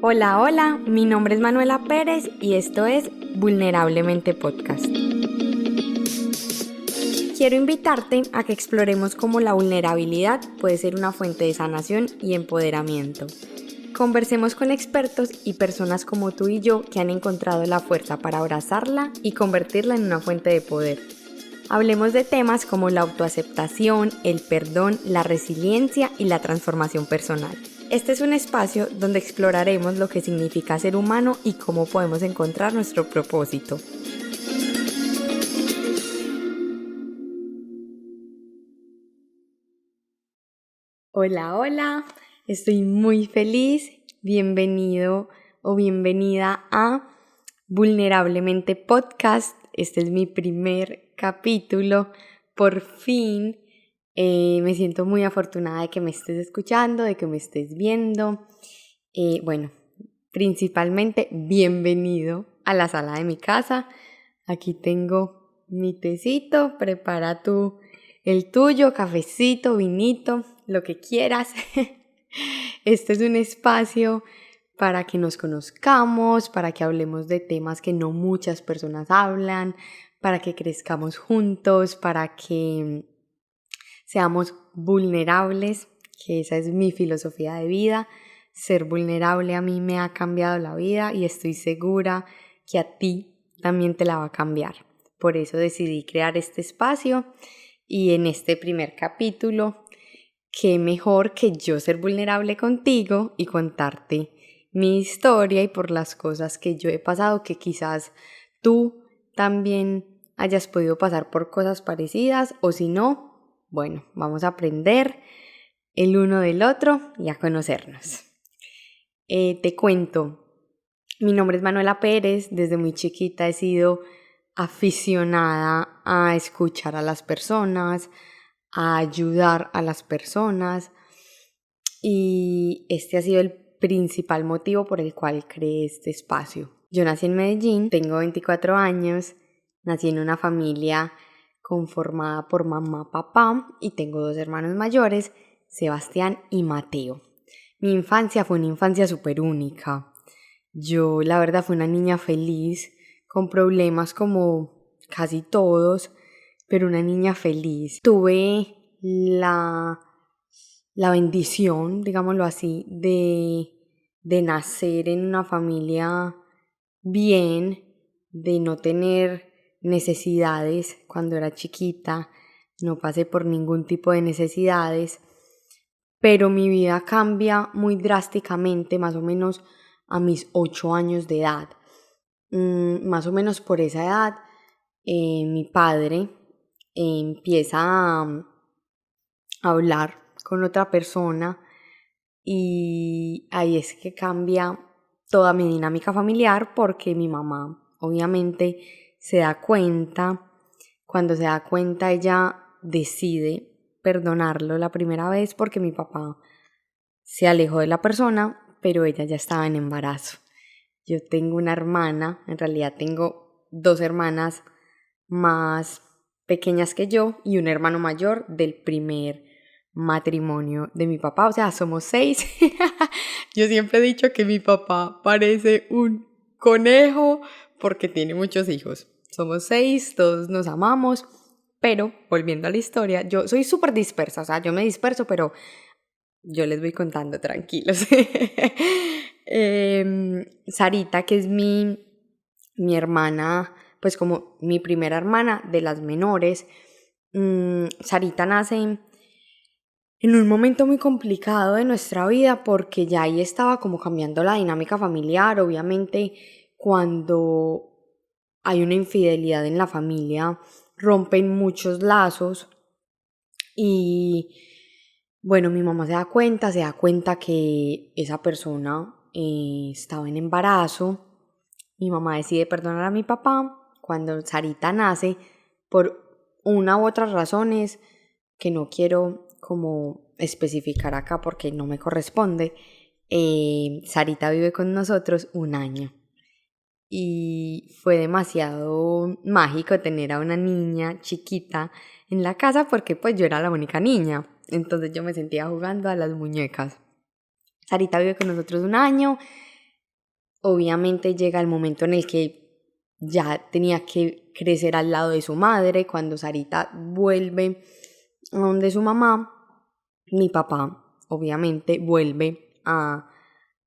Hola, hola, mi nombre es Manuela Pérez y esto es Vulnerablemente Podcast. Quiero invitarte a que exploremos cómo la vulnerabilidad puede ser una fuente de sanación y empoderamiento. Conversemos con expertos y personas como tú y yo que han encontrado la fuerza para abrazarla y convertirla en una fuente de poder. Hablemos de temas como la autoaceptación, el perdón, la resiliencia y la transformación personal. Este es un espacio donde exploraremos lo que significa ser humano y cómo podemos encontrar nuestro propósito. Hola, hola, estoy muy feliz. Bienvenido o bienvenida a Vulnerablemente Podcast. Este es mi primer capítulo. Por fin me siento muy afortunada de que me estés escuchando, de que me estés viendo. Principalmente bienvenido a la sala de mi casa. Aquí tengo mi tecito, prepara tú el tuyo, cafecito, vinito, lo que quieras. Este es un espacio para que nos conozcamos, para que hablemos de temas que no muchas personas hablan, para que crezcamos juntos, para que seamos vulnerables, que esa es mi filosofía de vida. Ser vulnerable a mí me ha cambiado la vida y estoy segura que a ti también te la va a cambiar. Por eso decidí crear este espacio y en este primer capítulo, qué mejor que yo ser vulnerable contigo y contarte mi historia y por las cosas que yo he pasado, que quizás tú también hayas podido pasar por cosas parecidas o si no, bueno, vamos a aprender el uno del otro y a conocernos. Te cuento, mi nombre es Manuela Pérez, desde muy chiquita he sido aficionada a escuchar a las personas, a ayudar a las personas y este ha sido el principal motivo por el cual creé este espacio. Yo nací en Medellín, tengo 24 años, nací en una familia conformada por mamá, papá y tengo 2 hermanos mayores, Sebastián y Mateo. Mi infancia fue una infancia súper única. Yo, la verdad, fui una niña feliz, con problemas como casi todos, pero una niña feliz. Tuve la bendición, digámoslo así, de nacer en una familia bien, de no tener necesidades cuando era chiquita, no pasé por ningún tipo de necesidades, pero mi vida cambia muy drásticamente, más o menos a mis 8 años de edad. Más o menos por esa edad, mi padre empieza a hablar con otra persona y ahí es que cambia toda mi dinámica familiar porque mi mamá obviamente se da cuenta, cuando se da cuenta ella decide perdonarlo la primera vez porque mi papá se alejó de la persona, pero ella ya estaba en embarazo. Yo tengo una hermana, en realidad tengo 2 hermanas más pequeñas que yo y un hermano mayor del primer matrimonio de mi papá, o sea, somos 6. Yo siempre he dicho que mi papá parece un conejo porque tiene muchos hijos. Somos 6, todos nos amamos, pero volviendo a la historia, yo soy súper dispersa, o sea, yo me disperso, pero yo les voy contando tranquilos. Sarita, que es mi hermana, pues como mi primera hermana de las menores, Sarita nace en un momento muy complicado de nuestra vida porque ya ahí estaba como cambiando la dinámica familiar. Obviamente cuando hay una infidelidad en la familia rompen muchos lazos y bueno, mi mamá se da cuenta que esa persona estaba en embarazo. Mi mamá decide perdonar a mi papá cuando Sarita nace por una u otras razones que no quiero como especificar acá porque no me corresponde. Sarita vive con nosotros 1 año y fue demasiado mágico tener a una niña chiquita en la casa porque pues yo era la única niña, entonces yo me sentía jugando a las muñecas. Sarita vive con nosotros 1 año. Obviamente llega el momento en el que ya tenía que crecer al lado de su madre. Cuando Sarita vuelve a donde su mamá, mi papá obviamente vuelve a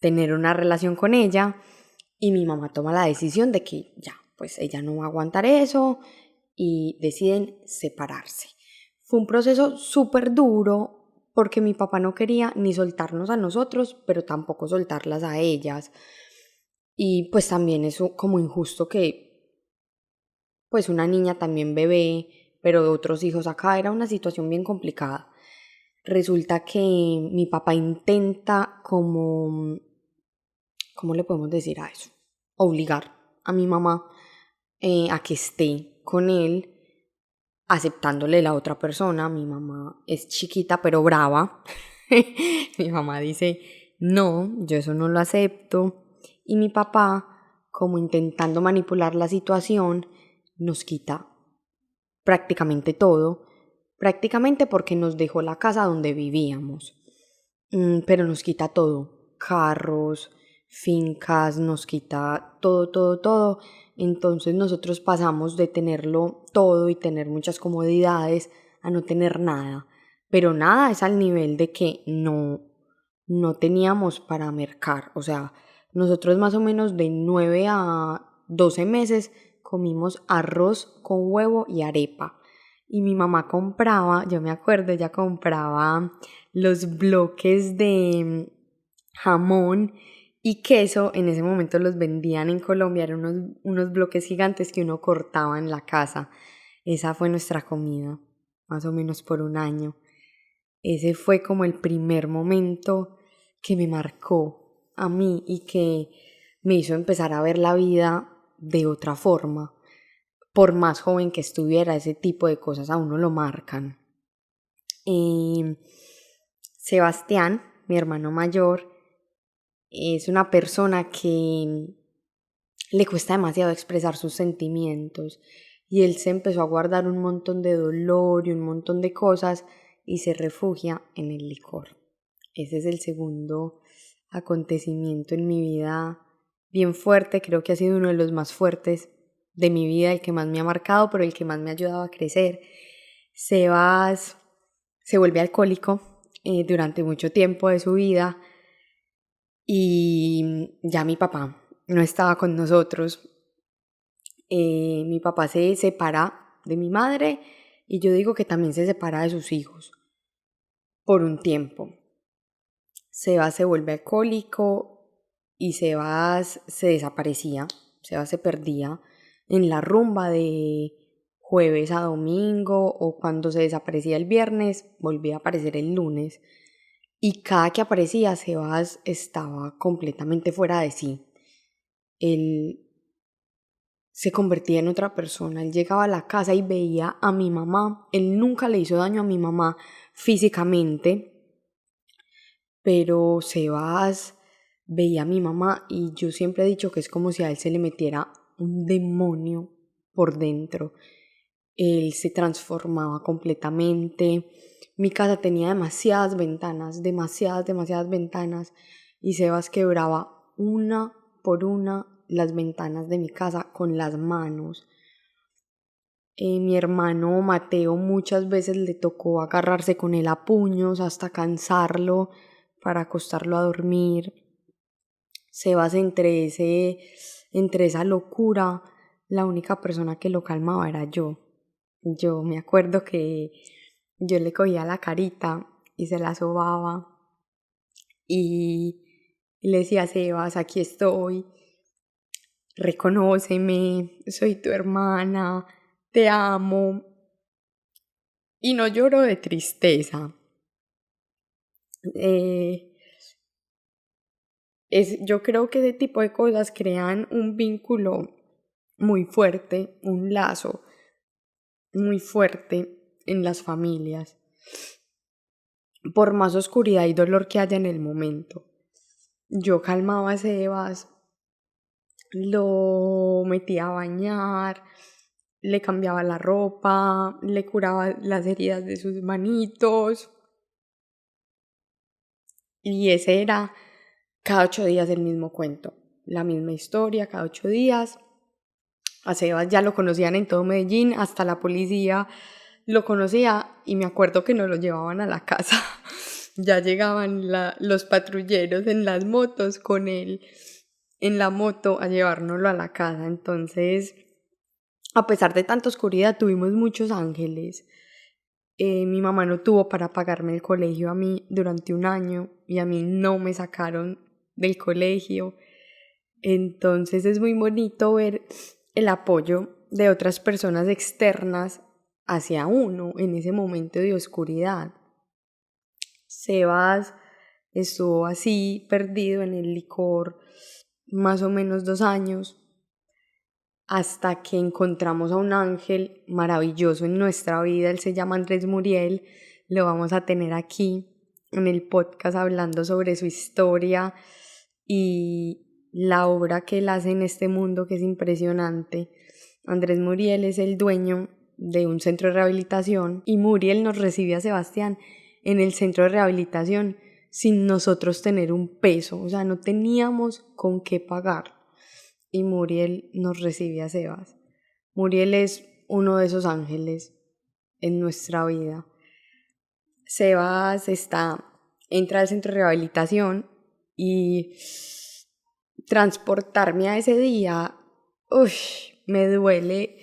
tener una relación con ella y mi mamá toma la decisión de que ya, pues ella no va a aguantar eso y deciden separarse. Fue un proceso súper duro porque mi papá no quería ni soltarnos a nosotros, pero tampoco soltarlas a ellas. Y pues también es como injusto que pues una niña también bebé, pero otros hijos acá, era una situación bien complicada. Resulta que mi papá intenta como, ¿cómo le podemos decir a eso? Obligar a mi mamá a que esté con él, aceptándole la otra persona. Mi mamá es chiquita pero brava. Mi mamá dice, no, yo eso no lo acepto. Y mi papá, como intentando manipular la situación, nos quita prácticamente todo, prácticamente porque nos dejó la casa donde vivíamos, pero nos quita todo, carros, fincas, nos quita todo, todo, todo. Entonces nosotros pasamos de tenerlo todo y tener muchas comodidades a no tener nada, pero nada es al nivel de que no teníamos para mercar. O sea, nosotros más o menos de 9 a 12 meses comimos arroz con huevo y arepa. Y mi mamá compraba, yo me acuerdo, ella compraba los bloques de jamón y queso. En ese momento los vendían en Colombia, eran unos bloques gigantes que uno cortaba en la casa. Esa fue nuestra comida, más o menos por 1 año. Ese fue como el primer momento que me marcó a mí y que me hizo empezar a ver la vida de otra forma. Por más joven que estuviera, ese tipo de cosas a uno lo marcan. Sebastián, mi hermano mayor, es una persona que le cuesta demasiado expresar sus sentimientos y él se empezó a guardar un montón de dolor y un montón de cosas y se refugia en el licor. Ese es el segundo acontecimiento en mi vida bien fuerte, creo que ha sido uno de los más fuertes de mi vida, el que más me ha marcado, pero el que más me ha ayudado a crecer. Sebas se vuelve alcohólico durante mucho tiempo de su vida y ya mi papá no estaba con nosotros. Mi papá se separa de mi madre y yo digo que también se separa de sus hijos por un tiempo. Sebas se vuelve alcohólico y Sebas se desaparecía, Sebas se perdía en la rumba de jueves a domingo o cuando se desaparecía el viernes, volvía a aparecer el lunes y cada que aparecía Sebas estaba completamente fuera de sí. Él se convertía en otra persona, él llegaba a la casa y veía a mi mamá, él nunca le hizo daño a mi mamá físicamente, pero Sebas veía a mi mamá y yo siempre he dicho que es como si a él se le metiera un demonio por dentro. Él se transformaba completamente. Mi casa tenía demasiadas ventanas, demasiadas ventanas y Sebas quebraba una por una las ventanas de mi casa con las manos. Mi hermano Mateo muchas veces le tocó agarrarse con él a puños hasta cansarlo para acostarlo a dormir. Sebas entre esa locura, la única persona que lo calmaba era yo. Yo me acuerdo que yo le cogía la carita y se la sobaba y le decía, Sebas, aquí estoy, reconóceme, soy tu hermana, te amo. Y no lloro de tristeza. Yo creo que ese tipo de cosas crean un vínculo muy fuerte, un lazo muy fuerte en las familias, por más oscuridad y dolor que haya en el momento. Yo calmaba a Sebas, lo metía a bañar, le cambiaba la ropa, le curaba las heridas de sus manitos. Y ese era cada 8 días el mismo cuento, la misma historia, cada 8 días. A Sebas ya lo conocían en todo Medellín, hasta la policía lo conocía y me acuerdo que nos lo llevaban a la casa. Ya llegaban los patrulleros en las motos con él en la moto a llevárnoslo a la casa. Entonces, a pesar de tanta oscuridad, tuvimos muchos ángeles. Mi mamá no tuvo para pagarme el colegio a mí durante un año y a mí no me sacaron del colegio. Entonces es muy bonito ver el apoyo de otras personas externas hacia uno en ese momento de oscuridad. Sebas estuvo así perdido en el licor más o menos 2 años hasta que encontramos a un ángel maravilloso en nuestra vida. Él se llama Andrés Muriel, lo vamos a tener aquí en el podcast hablando sobre su historia y la obra que él hace en este mundo, que es impresionante. Andrés Muriel es el dueño de un centro de rehabilitación y Muriel nos recibe a Sebastián en el centro de rehabilitación sin nosotros tener un peso, o sea, no teníamos con qué pagar. Y Muriel nos recibe a Sebas. Muriel es uno de esos ángeles en nuestra vida. Sebas entra al centro de rehabilitación y transportarme a ese día, me duele.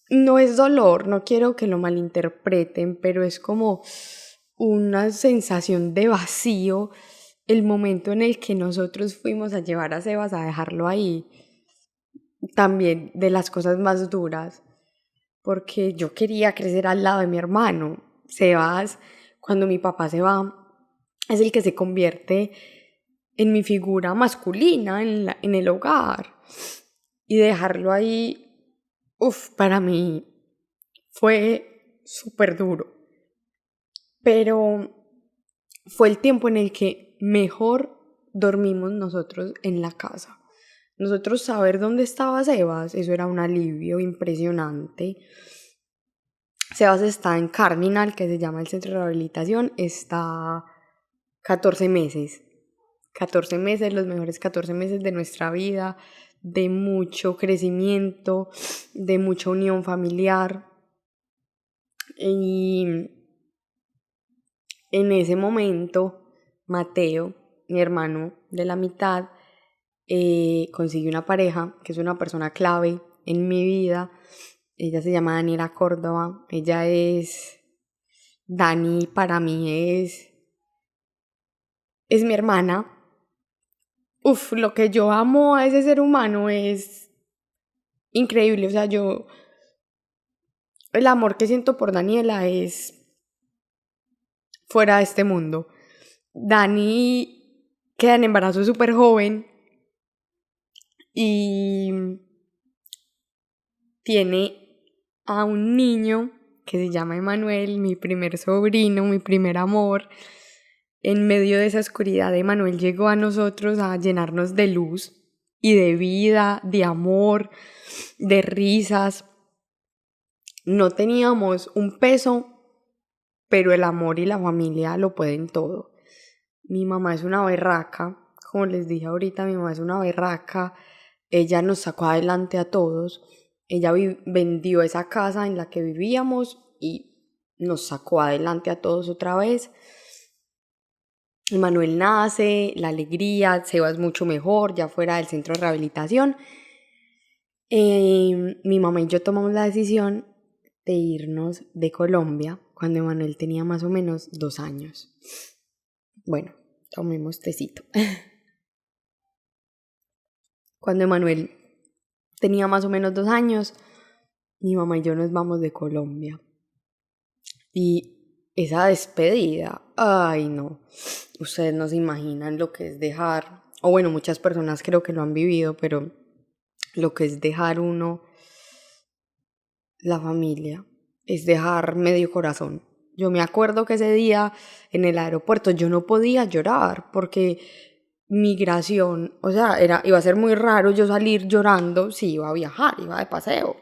No es dolor, no quiero que lo malinterpreten, pero es como una sensación de vacío el momento en el que nosotros fuimos a llevar a Sebas a dejarlo ahí. También de las cosas más duras, porque yo quería crecer al lado de mi hermano. Sebas, cuando mi papá se va, es el que se convierte en mi figura masculina en el hogar. Y dejarlo ahí, para mí fue súper duro. Pero fue el tiempo en el que mejor dormimos nosotros en la casa. Nosotros saber dónde estaba Sebas, eso era un alivio impresionante. Sebas está en Cardinal, que se llama el centro de rehabilitación, está 14 meses. 14 meses, los mejores 14 meses de nuestra vida, de mucho crecimiento, de mucha unión familiar. Y en ese momento, Mateo, mi hermano de la mitad, consiguió una pareja que es una persona clave en mi vida. Ella se llama Daniela Córdoba. Dani para mí es mi hermana. Lo que yo amo a ese ser humano es increíble. O sea, el amor que siento por Daniela es fuera de este mundo. Dani queda en embarazo súper joven y tiene a un niño que se llama Emanuel, mi primer sobrino, mi primer amor. En medio de esa oscuridad, Emanuel llegó a nosotros a llenarnos de luz y de vida, de amor, de risas. No teníamos un peso, pero el amor y la familia lo pueden todo. Mi mamá es una berraca, como les dije ahorita, mi mamá es una berraca. Ella nos sacó adelante a todos. Ella vendió esa casa en la que vivíamos y nos sacó adelante a todos otra vez. Manuel nace, la alegría, Sebas mucho mejor, ya fuera del centro de rehabilitación. Mi mamá y yo tomamos la decisión de irnos de Colombia cuando Emanuel tenía más o menos 2 años. Bueno, tomemos tecito. Cuando Emanuel tenía más o menos 2 años, mi mamá y yo nos vamos de Colombia. Y esa despedida, ay no, ustedes no se imaginan lo que es dejar, o bueno, muchas personas creo que lo han vivido, pero lo que es dejar uno, la familia, es dejar medio corazón. Yo me acuerdo que ese día en el aeropuerto yo no podía llorar porque migración, o sea, iba a ser muy raro yo salir llorando si iba a viajar, iba de paseo.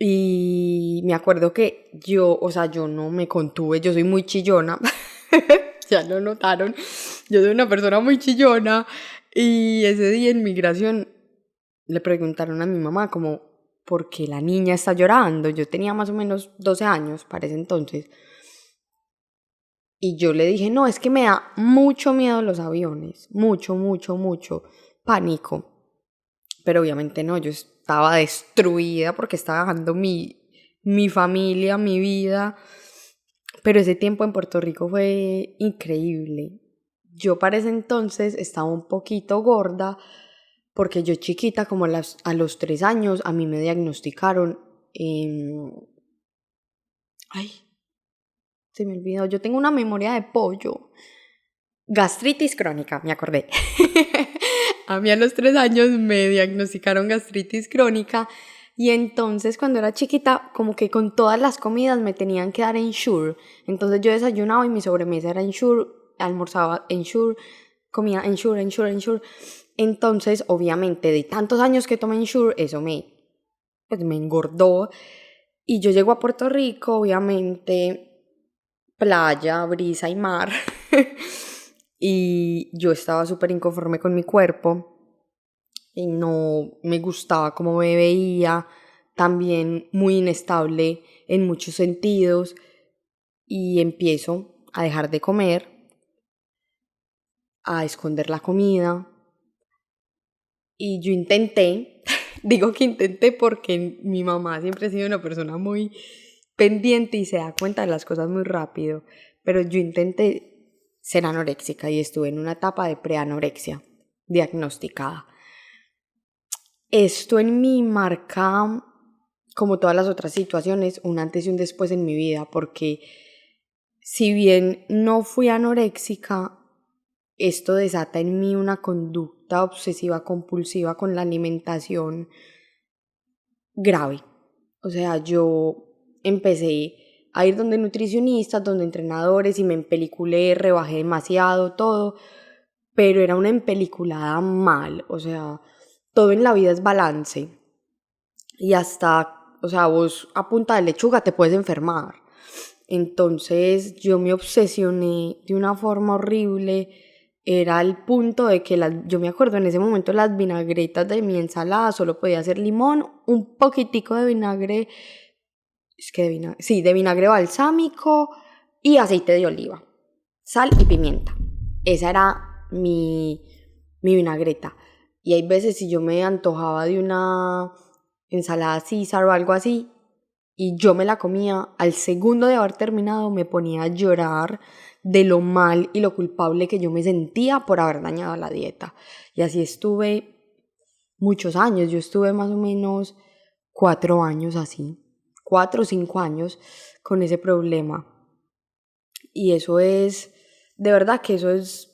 Y me acuerdo que yo no me contuve, yo soy muy chillona, ya lo notaron, Yo soy una persona muy chillona y ese día en migración le preguntaron a mi mamá como, ¿por qué la niña está llorando? Yo tenía más o menos 12 años para ese entonces. Y yo le dije, no, es que me da mucho miedo los aviones, mucho, mucho, mucho pánico. Pero obviamente no, yo estaba destruida porque estaba dejando mi familia, mi vida. Pero ese tiempo en Puerto Rico fue increíble. Yo para ese entonces estaba un poquito gorda porque yo chiquita, como a los 3 años, a mí me diagnosticaron, ay, se me olvidó, yo tengo una memoria de pollo. Gastritis crónica, me acordé. A mí a los 3 años me diagnosticaron gastritis crónica y entonces cuando era chiquita como que con todas las comidas me tenían que dar Ensure. Entonces yo desayunaba y mi sobremesa era Ensure, almorzaba Ensure, comía Ensure, Ensure, Ensure. Entonces obviamente de tantos años que tomé Ensure eso pues me engordó y yo llego a Puerto Rico, obviamente playa, brisa y mar. Y yo estaba súper inconforme con mi cuerpo y no me gustaba cómo me veía, también muy inestable en muchos sentidos y empiezo a dejar de comer, a esconder la comida y yo intenté, digo que intenté porque mi mamá siempre ha sido una persona muy pendiente y se da cuenta de las cosas muy rápido, pero yo intenté ser anoréxica y estuve en una etapa de preanorexia diagnosticada. Esto en mí marca, como todas las otras situaciones, un antes y un después en mi vida, porque si bien no fui anoréxica, esto desata en mí una conducta obsesiva compulsiva con la alimentación grave. O sea, yo empecé a ir donde nutricionistas, donde entrenadores y me empeliculé, rebajé demasiado, todo, pero era una empeliculada mal, o sea, todo en la vida es balance y hasta, o sea, vos a punta de lechuga te puedes enfermar. Entonces yo me obsesioné de una forma horrible, era el punto de que yo me acuerdo en ese momento las vinagretas de mi ensalada solo podía hacer limón, un poquitico de vinagre, de vinagre balsámico y aceite de oliva, sal y pimienta. Esa era mi vinagreta. Y hay veces si yo me antojaba de una ensalada César o algo así, y yo me la comía, al segundo de haber terminado me ponía a llorar de lo mal y lo culpable que yo me sentía por haber dañado la dieta. Y así estuve muchos años, yo estuve más o menos 4 años así, 4 o 5 años con ese problema. Y eso es, de verdad que eso es,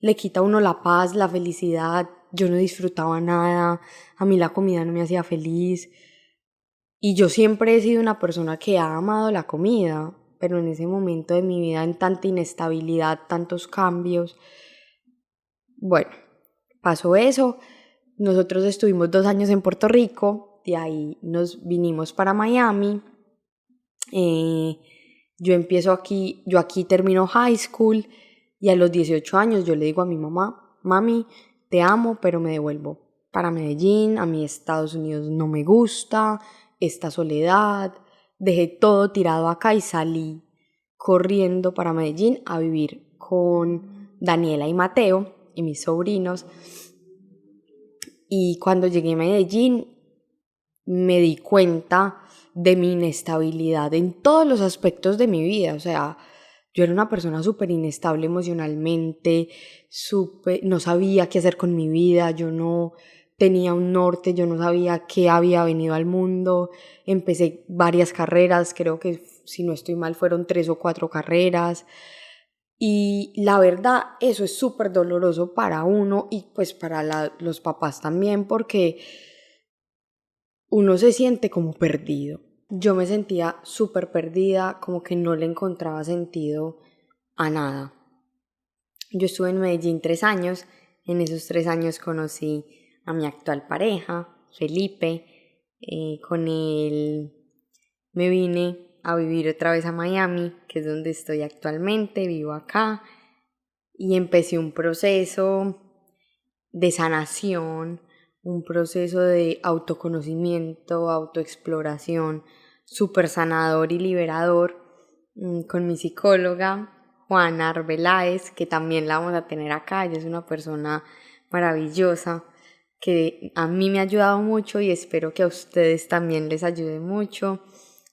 le quita a uno la paz, la felicidad. Yo no disfrutaba nada, a mí la comida no me hacía feliz. Y yo siempre he sido una persona que ha amado la comida, pero en ese momento de mi vida, en tanta inestabilidad, tantos cambios, bueno, pasó eso. Nosotros estuvimos 2 años en Puerto Rico, de ahí nos vinimos para Miami. Yo aquí termino high school y a los 18 años yo le digo a mi mamá, mami, te amo, pero me devuelvo para Medellín, a mí Estados Unidos no me gusta, esta soledad, dejé todo tirado acá y salí corriendo para Medellín a vivir con Daniela y Mateo y mis sobrinos. Y cuando llegué a Medellín me di cuenta de mi inestabilidad en todos los aspectos de mi vida. O sea, yo era una persona súper inestable emocionalmente, no sabía qué hacer con mi vida, yo no tenía un norte, yo no sabía qué había venido al mundo. Empecé varias carreras, creo que si no estoy mal fueron 3 o 4 carreras. Y la verdad, eso es súper doloroso para uno y pues para los papás también, porque uno se siente como perdido. Yo me sentía súper perdida, como que no le encontraba sentido a nada. Yo estuve en Medellín 3 años, en esos 3 años conocí a mi actual pareja, Felipe, con él me vine a vivir otra vez a Miami, que es donde estoy actualmente, vivo acá. y empecé un proceso de sanación, un proceso de autoconocimiento, autoexploración, súper sanador y liberador con mi psicóloga Juana Arbeláez, que también la vamos a tener acá. Ella es una persona maravillosa que a mí me ha ayudado mucho y espero que a ustedes también les ayude mucho.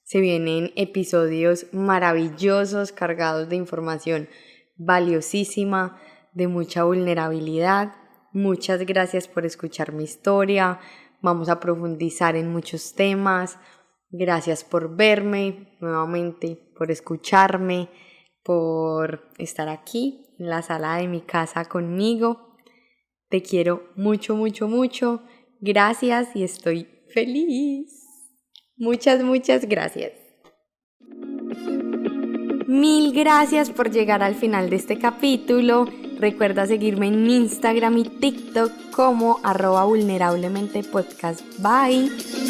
Se vienen episodios maravillosos, cargados de información valiosísima, de mucha vulnerabilidad. Muchas gracias por escuchar mi historia. Vamos a profundizar en muchos temas. Gracias por verme nuevamente, por escucharme, por estar aquí en la sala de mi casa conmigo. Te quiero mucho, mucho, mucho. Gracias y estoy feliz. Muchas, muchas gracias. Mil gracias por llegar al final de este capítulo. Recuerda seguirme en mi Instagram y TikTok como @vulnerablementepodcast. Bye.